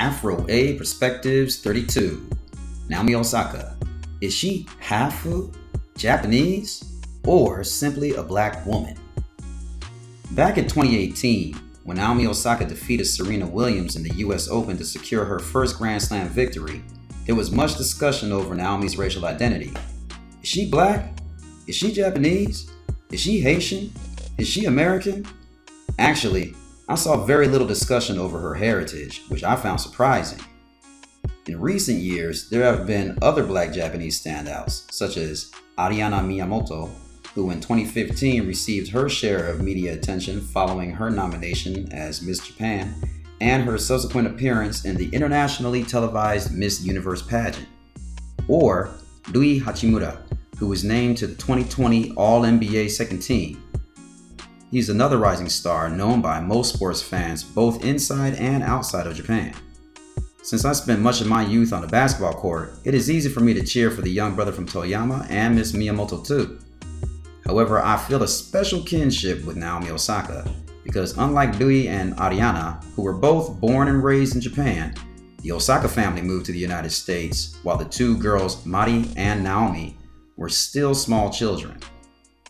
Afro A Perspectives 32. Naomi Osaka. Is she Haafu, Japanese, or simply a black woman? Back in 2018, when Naomi Osaka defeated Serena Williams in the US Open to secure her first Grand Slam victory, there was much discussion over Naomi's racial identity. Is she black? Is she Japanese? Is she Haitian? Is she American? Actually, I saw very little discussion over her heritage, which I found surprising. In recent years, there have been other black Japanese standouts, such as Ariana Miyamoto, who in 2015 received her share of media attention following her nomination as Miss Japan and her subsequent appearance in the internationally televised Miss Universe pageant. Or Rui Hachimura, who was named to the 2020 All-NBA second team. He's another rising star known by most sports fans both inside and outside of Japan. Since I spent much of my youth on the basketball court, it is easy for me to cheer for the young brother from Toyama and Miss Miyamoto too. However, I feel a special kinship with Naomi Osaka because unlike Rui and Ariana, who were both born and raised in Japan, the Osaka family moved to the United States while the two girls, Mari and Naomi, were still small children.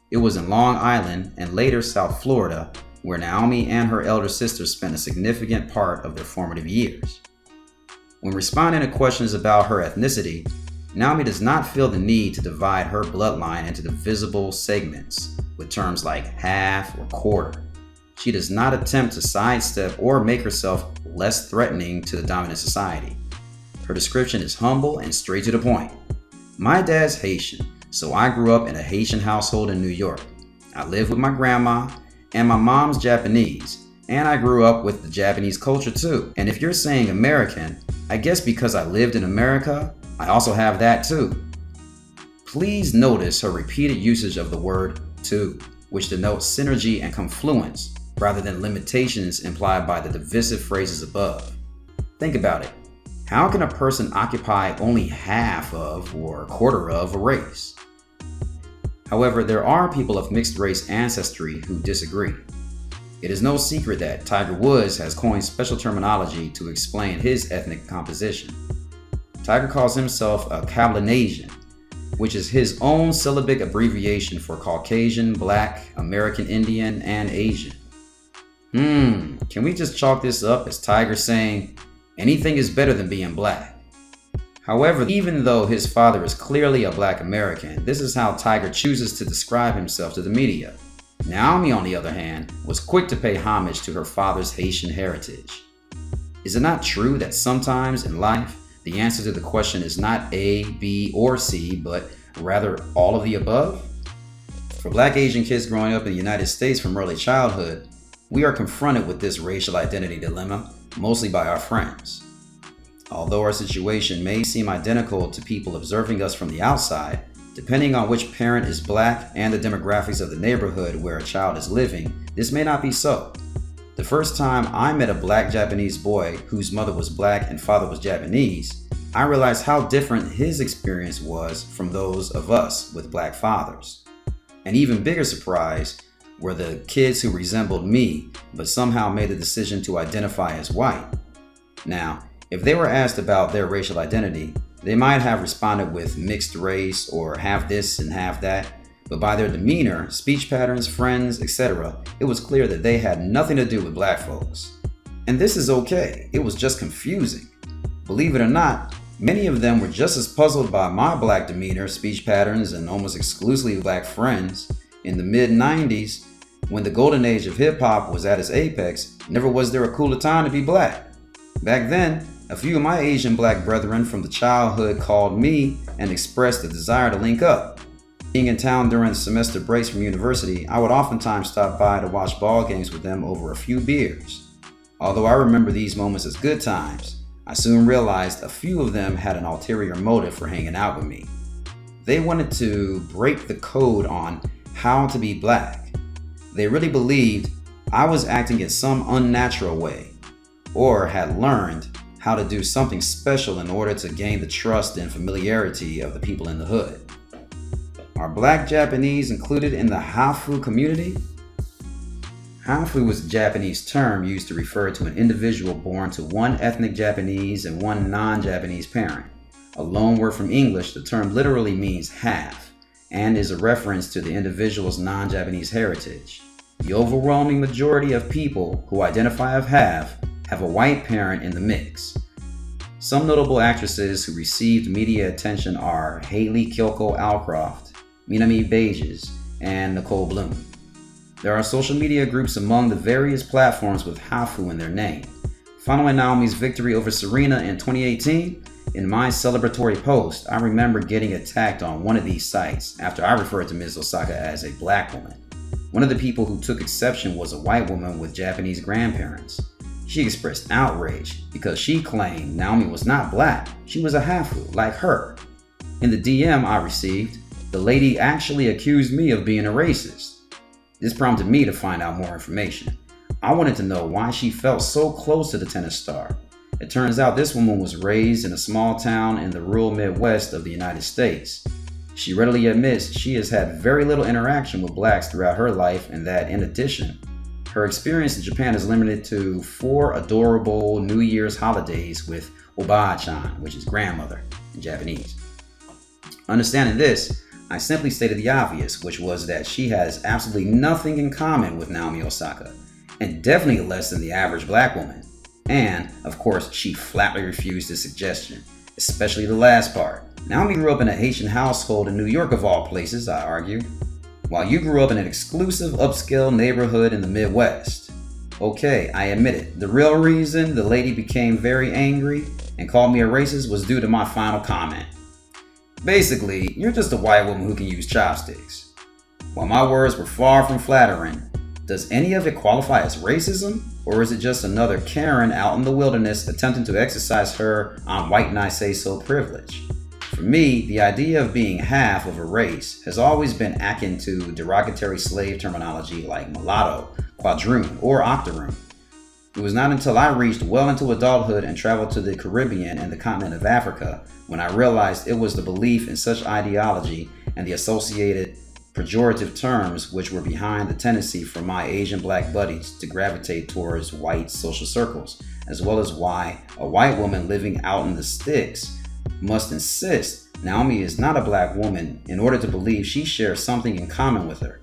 It was in Long Island and later South Florida where Naomi and her elder sister spent a significant part of their formative years. When responding to questions about her ethnicity, Naomi does not feel the need to divide her bloodline into divisible segments with terms like half or quarter. She does not attempt to sidestep or make herself less threatening to the dominant society. Her description is humble and straight to the point. My dad's Haitian, so I grew up in a Haitian household in New York. I lived with my grandma, and my mom's Japanese, and I grew up with the Japanese culture too. And if you're saying American, I guess because I lived in America, I also have that too. Please notice her repeated usage of the word too, which denotes synergy and confluence rather than limitations implied by the divisive phrases above. Think about it. How can a person occupy only half of or a quarter of a race? However, there are people of mixed race ancestry who disagree. It is no secret that Tiger Woods has coined special terminology to explain his ethnic composition. Tiger calls himself a Cablinasian, which is his own syllabic abbreviation for Caucasian, Black, American Indian, and Asian. Can we just chalk this up as Tiger saying, anything is better than being black? However, even though his father is clearly a black American, this is how Tiger chooses to describe himself to the media. Naomi, on the other hand, was quick to pay homage to her father's Haitian heritage. Is it not true that sometimes in life, the answer to the question is not A, B, or C, but rather all of the above? For black Asian kids growing up in the United States from early childhood, we are confronted with this racial identity dilemma, mostly by our friends. Although our situation may seem identical to people observing us from the outside, depending on which parent is black and the demographics of the neighborhood where a child is living, this may not be so. The first time I met a black Japanese boy whose mother was black and father was Japanese, I realized how different his experience was from those of us with black fathers. An even bigger surprise were the kids who resembled me but somehow made the decision to identify as white. Now, if they were asked about their racial identity, they might have responded with mixed race or half this and half that, but by their demeanor, speech patterns, friends, etc., it was clear that they had nothing to do with black folks. And this is okay, it was just confusing. Believe it or not, many of them were just as puzzled by my black demeanor, speech patterns, and almost exclusively black friends. In the mid-90s, when the golden age of hip-hop was at its apex, never was there a cooler time to be black. Back then, a few of my Asian black brethren from the childhood called me and expressed a desire to link up. Being in town during the semester breaks from university, I would oftentimes stop by to watch ball games with them over a few beers. Although I remember these moments as good times, I soon realized a few of them had an ulterior motive for hanging out with me. They wanted to break the code on how to be black. They really believed I was acting in some unnatural way, or had learned how to do something special in order to gain the trust and familiarity of the people in the hood. Are black Japanese included in the Haafu community? Haafu was a Japanese term used to refer to an individual born to one ethnic Japanese and one non-Japanese parent. A loan word from English, the term literally means half and is a reference to the individual's non-Japanese heritage. The overwhelming majority of people who identify as half have a white parent in the mix. Some notable actresses who received media attention are Haley Kyoko Alcroft, Minami Beiges, and Nicole Bloom. There are social media groups among the various platforms with Haafu in their name. Following Naomi's victory over Serena in 2018, in my celebratory post, I remember getting attacked on one of these sites after I referred to Ms. Osaka as a black woman. One of the people who took exception was a white woman with Japanese grandparents. She expressed outrage because she claimed Naomi was not black, she was a Haafu like her. In the DM I received, the lady actually accused me of being a racist. This prompted me to find out more information. I wanted to know why she felt so close to the tennis star. It turns out this woman was raised in a small town in the rural Midwest of the United States. She readily admits she has had very little interaction with blacks throughout her life, and that in addition, her experience in Japan is limited to 4 adorable New Year's holidays with Oba-chan, which is grandmother in Japanese. Understanding this, I simply stated the obvious, which was that she has absolutely nothing in common with Naomi Osaka, and definitely less than the average black woman. And, of course, she flatly refused this suggestion, especially the last part. Naomi grew up in a Haitian household in New York of all places, I argued, while you grew up in an exclusive upscale neighborhood in the Midwest. Okay, I admit it, the real reason the lady became very angry and called me a racist was due to my final comment. Basically, you're just a white woman who can use chopsticks. While my words were far from flattering, does any of it qualify as racism? Or is it just another Karen out in the wilderness attempting to exercise her "I'm white and I say so" privilege? For me, the idea of being half of a race has always been akin to derogatory slave terminology like mulatto, quadroon, or octoroon. It was not until I reached well into adulthood and traveled to the Caribbean and the continent of Africa when I realized it was the belief in such ideology and the associated pejorative terms which were behind the tendency for my Asian black buddies to gravitate towards white social circles, as well as why a white woman living out in the sticks must insist Naomi is not a black woman in order to believe she shares something in common with her.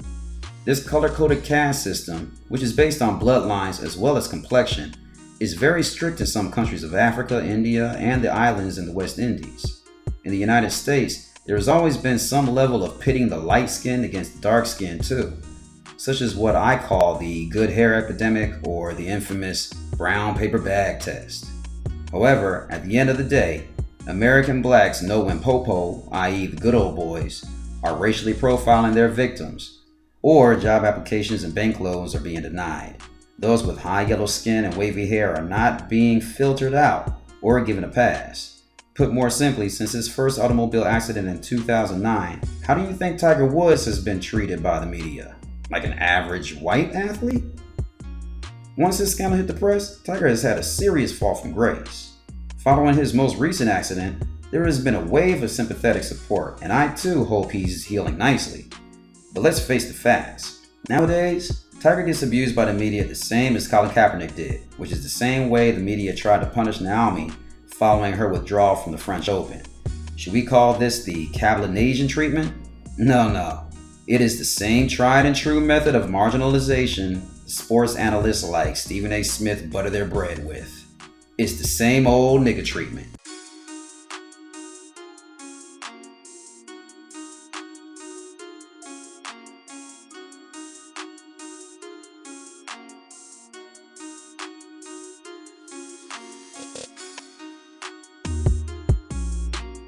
This color-coded caste system, which is based on bloodlines as well as complexion, is very strict in some countries of Africa, India, and the islands in the West Indies. In the United States, there has always been some level of pitting the light-skinned against the dark-skinned too, such as what I call the good hair epidemic or the infamous brown paper bag test. However, at the end of the day, American blacks know when popo, i.e. the good old boys, are racially profiling their victims, or job applications and bank loans are being denied. Those with high yellow skin and wavy hair are not being filtered out or given a pass. Put more simply, since his first automobile accident in 2009, how do you think Tiger Woods has been treated by the media? Like an average white athlete? Once this scandal hit the press, Tiger has had a serious fall from grace. Following his most recent accident, there has been a wave of sympathetic support, and I too hope he's healing nicely. But let's face the facts. Nowadays, Tiger gets abused by the media the same as Colin Kaepernick did, which is the same way the media tried to punish Naomi following her withdrawal from the French Open. Should we call this the Cablinasian treatment? No. It is the same tried and true method of marginalization sports analysts like Stephen A. Smith butter their bread with. It's the same old nigga treatment.